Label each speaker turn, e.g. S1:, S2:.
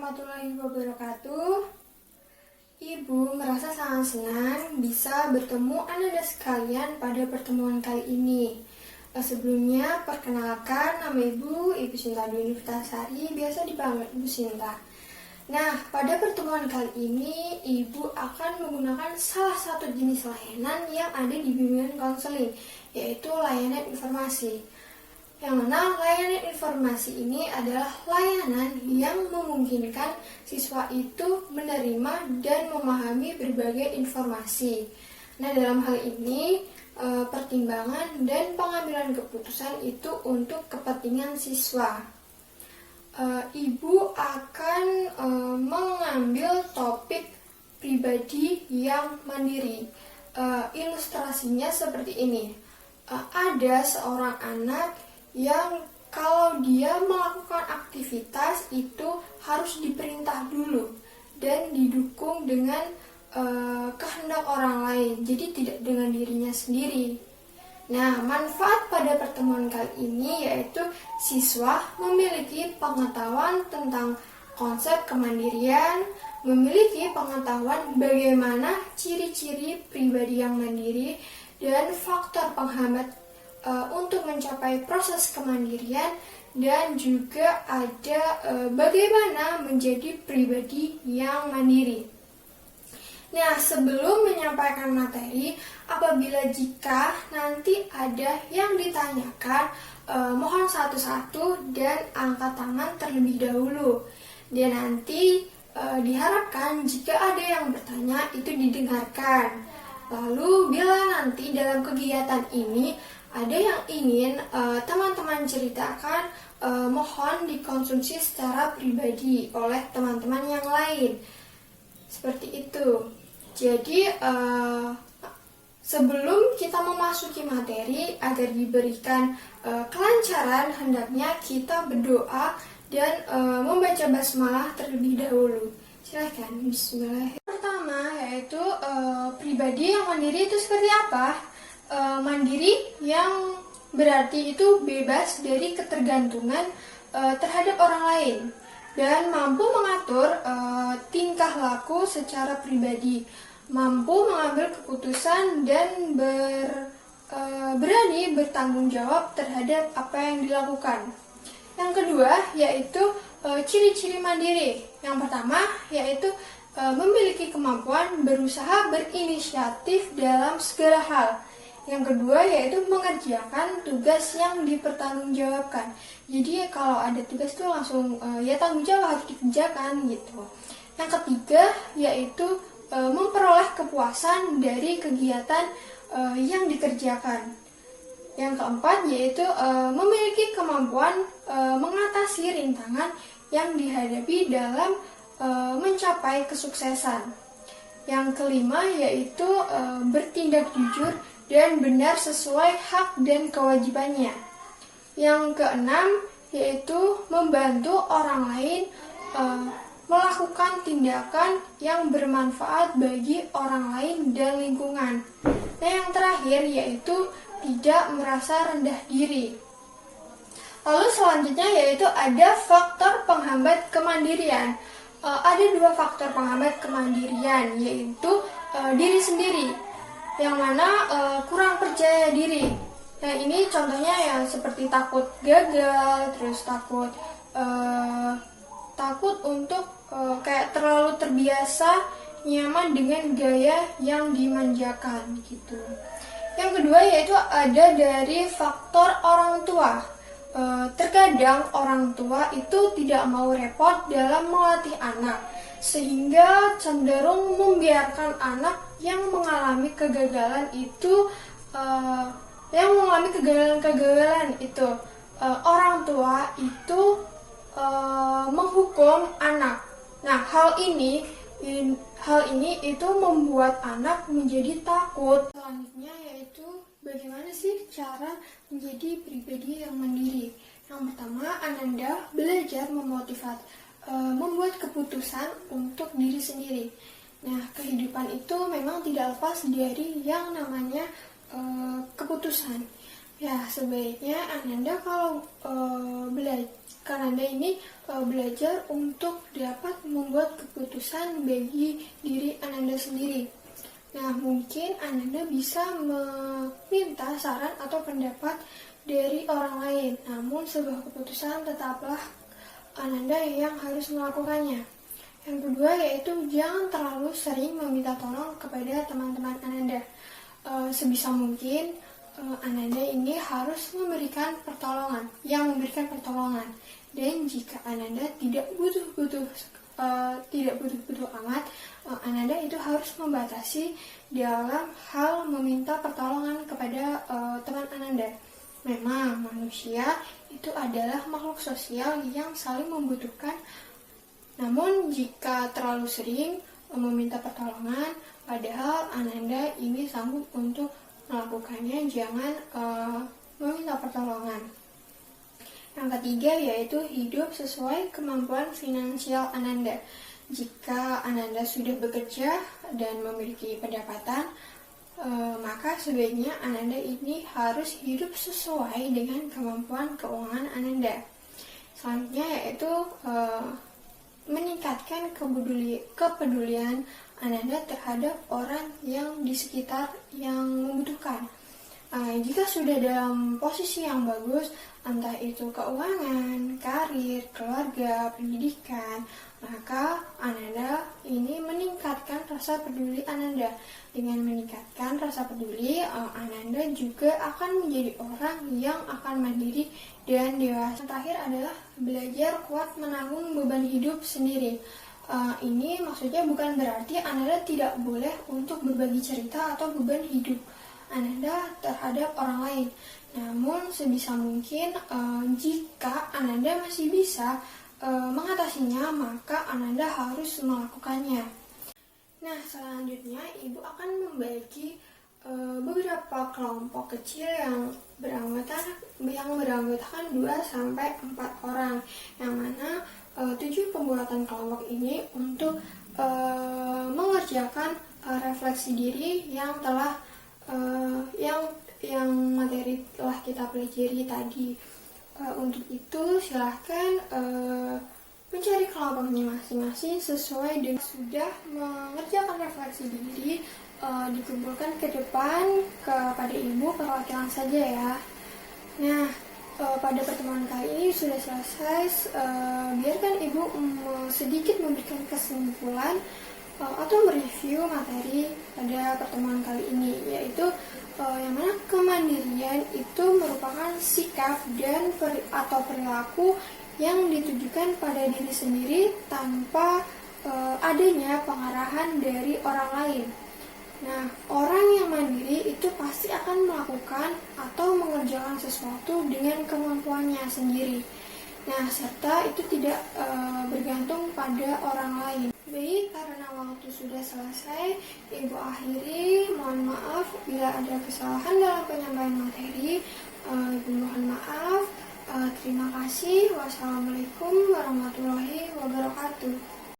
S1: warahmatullahi wabarakatuh. Ibu merasa sangat senang bisa bertemu Anda sekalian pada pertemuan kali ini. Sebelumnya, perkenalkan nama Ibu Sinta Dwi Nurtasari, biasa dipanggil Ibu Sinta. Nah, pada pertemuan kali ini, Ibu akan menggunakan salah satu jenis layanan yang ada di bimbingan konseling, yaitu layanan informasi. Yang mana layanan informasi ini adalah layanan yang memungkinkan siswa itu menerima dan memahami berbagai informasi. Nah, dalam hal ini, pertimbangan dan pengambilan keputusan itu untuk kepentingan siswa. Ibu akan mengambil topik pribadi yang mandiri. Ilustrasinya seperti ini. Ada seorang anak yang kalau dia melakukan aktivitas itu harus diperintah dulu dan didukung dengan kehendak orang lain, jadi tidak dengan dirinya sendiri. Nah, manfaat pada pertemuan kali ini yaitu siswa memiliki pengetahuan tentang konsep kemandirian, memiliki pengetahuan bagaimana ciri-ciri pribadi yang mandiri dan faktor penghambat untuk mencapai proses kemandirian, dan juga ada bagaimana menjadi pribadi yang mandiri. Nah, sebelum menyampaikan materi, apabila jika nanti ada yang ditanyakan, mohon satu-satu dan angkat tangan terlebih dahulu. Dan nanti diharapkan jika ada yang bertanya itu didengarkan. Lalu bila nanti dalam kegiatan ini ada yang ingin teman-teman ceritakan, mohon dikonsumsi secara pribadi oleh teman-teman yang lain. Seperti itu. Jadi, sebelum kita memasuki materi, agar diberikan kelancaran, hendaknya kita berdoa dan membaca basmalah terlebih dahulu. Silakan, bismillah. Pertama, yaitu pribadi yang mandiri itu seperti apa? Mandiri yang berarti itu bebas dari ketergantungan terhadap orang lain dan mampu mengatur tingkah laku secara pribadi, mampu mengambil keputusan dan berani bertanggung jawab terhadap apa yang dilakukan. Yang kedua yaitu ciri-ciri mandiri. Yang pertama yaitu memiliki kemampuan berusaha berinisiatif dalam segala hal. Yang kedua yaitu mengerjakan tugas yang dipertanggungjawabkan. Jadi kalau ada tugas itu langsung ya tanggung jawab harus dikerjakan gitu. Yang ketiga yaitu memperoleh kepuasan dari kegiatan yang dikerjakan. Yang keempat yaitu memiliki kemampuan mengatasi rintangan yang dihadapi dalam mencapai kesuksesan. Yang kelima yaitu bertindak jujur dan benar sesuai hak dan kewajibannya. Yang keenam yaitu membantu orang lain melakukan tindakan yang bermanfaat bagi orang lain dan lingkungan. Nah, yang terakhir yaitu tidak merasa rendah diri. Lalu selanjutnya yaitu ada faktor penghambat kemandirian. Ada dua faktor penghambat kemandirian, yaitu diri sendiri, yang mana kurang percaya diri. Nah, ini contohnya ya seperti takut gagal, terus takut untuk kayak terlalu terbiasa nyaman dengan gaya yang dimanjakan gitu. Yang kedua yaitu ada dari faktor orang tua. Terkadang orang tua itu tidak mau repot dalam melatih anak, sehingga cenderung membiarkan anak yang mengalami kegagalan itu orang tua itu menghukum anak. Nah, hal ini itu membuat anak menjadi takut. Selanjutnya yaitu bagaimana sih cara menjadi pribadi yang mandiri. Yang pertama, Ananda belajar membuat keputusan untuk diri sendiri. Nah, kehidupan itu memang tidak lepas dari yang namanya keputusan. Ya, sebaiknya Ananda kalau belajar untuk dapat membuat keputusan bagi diri Ananda sendiri. Nah, mungkin Ananda bisa meminta saran atau pendapat dari orang lain, namun sebuah keputusan tetaplah Ananda yang harus melakukannya. Yang kedua yaitu jangan terlalu sering meminta tolong kepada teman-teman Ananda. Sebisa mungkin Ananda ini harus memberikan pertolongan, dan jika Ananda tidak butuh amat, Ananda itu harus membatasi dalam hal meminta pertolongan kepada teman Ananda. Memang manusia itu adalah makhluk sosial yang saling membutuhkan, namun jika terlalu sering meminta pertolongan padahal Ananda ini sanggup untuk melakukannya, jangan meminta pertolongan. Yang ketiga yaitu hidup sesuai kemampuan finansial Ananda. Jika Ananda sudah bekerja dan memiliki pendapatan, maka sebaiknya Ananda ini harus hidup sesuai dengan kemampuan keuangan Ananda. Selanjutnya yaitu meningkatkan kepedulian Ananda terhadap orang yang di sekitar yang membutuhkan. Jika sudah dalam posisi yang bagus, entah itu keuangan, karir, keluarga, pendidikan, maka Ananda ini meningkatkan rasa peduli Ananda. Dengan meningkatkan rasa peduli, Ananda juga akan menjadi orang yang akan mandiri dan dewasa. Yang terakhir adalah belajar kuat menanggung beban hidup sendiri. Ini maksudnya bukan berarti Ananda tidak boleh untuk berbagi cerita atau beban hidup Ananda terhadap orang lain. Namun sebisa mungkin jika Ananda masih bisa mengatasinya, maka Ananda harus melakukannya. Nah, selanjutnya Ibu akan membagi beberapa kelompok kecil yang beranggotakan 2-4 orang, yang mana tujuan pembuatan kelompok ini untuk mengerjakan refleksi diri yang telah yang materi telah kita pelajari tadi. Untuk itu silahkan mencari kelompoknya masing-masing sesuai dengan sudah mengerjakan refleksi diri, dikumpulkan ke depan kepada Ibu perwakilan saja ya. Nah, pada pertemuan kali ini sudah selesai. Biarkan Ibu sedikit memberikan kesimpulan atau mereview materi pada pertemuan kali ini, yaitu yang mana kemandirian itu merupakan sikap dan atau perilaku yang ditujukan pada diri sendiri tanpa adanya pengarahan dari orang lain. Nah, orang yang mandiri itu pasti akan melakukan atau mengerjakan sesuatu dengan kemampuannya sendiri. Nah, serta itu tidak bergantung pada orang lain. Baik, karena waktu sudah selesai, Ibu akhiri. Mohon maaf bila ada kesalahan dalam penyampaian materi. Ibu mohon maaf. Terima kasih. Wassalamualaikum warahmatullahi wabarakatuh.